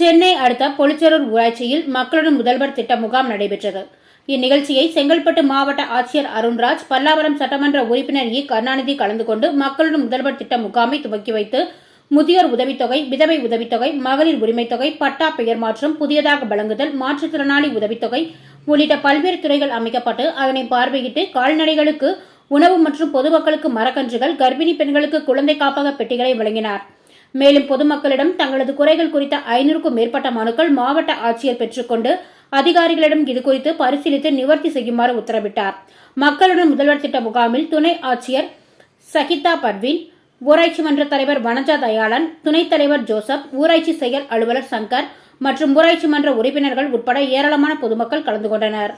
சென்னை அடுத்த பொலிச்சரூர் ஊராட்சியில் மக்களுடன் முதல்வர் திட்ட முகாம் நடைபெற்றது. இந்நிகழ்ச்சியை செங்கல்பட்டு மாவட்ட ஆட்சியர் அருண்ராஜ், பல்லாவரம் சட்டமன்ற உறுப்பினர் இ. கருணாநிதி கலந்து கொண்டு மக்களுடன் முதல்வர் திட்ட முகாமை துவக்கி வைத்து முதியோர் உதவித்தொகை, விதவை உதவித்தொகை, மகளிர் உரிமைத்தொகை, பட்டா பெயர் மாற்றம், புதியதாக வழங்குதல், மாற்றுத்திறனாளி உதவித்தொகை உள்ளிட்ட பல்வேறு துறைகள் அமைக்கப்பட்டு அதனை பார்வையிட்டு கால்நடைகளுக்கு உணவு மற்றும் பொதுமக்களுக்கு மரக்கன்றுகள், கர்ப்பிணி பெண்களுக்கு குழந்தை காப்பக பெட்டிகளை வழங்கினார். மேலும் பொதுமக்களிடம் தங்களது குறைகள் குறித்த 500க்கும் மேற்பட்ட மனுக்கள் மாவட்ட ஆட்சியர் பெற்றுக்கொண்டு அதிகாரிகளிடம் இதுகுறித்து பரிசீலித்து நிவர்த்தி செய்யுமாறு உத்தரவிட்டார். மக்களுடன் முதல்வர் திட்ட முகாமில் துணை ஆட்சியர் சகிதா பர்வீன், ஊராட்சி மன்ற தலைவர் வனஜா தயாளன், துணைத் தலைவர் ஜோசப், ஊராட்சி செயல் அலுவலர் சங்கர் மற்றும் ஊராட்சி மன்ற உறுப்பினர்கள் உட்பட ஏராளமான பொதுமக்கள் கலந்து கொண்டனர்.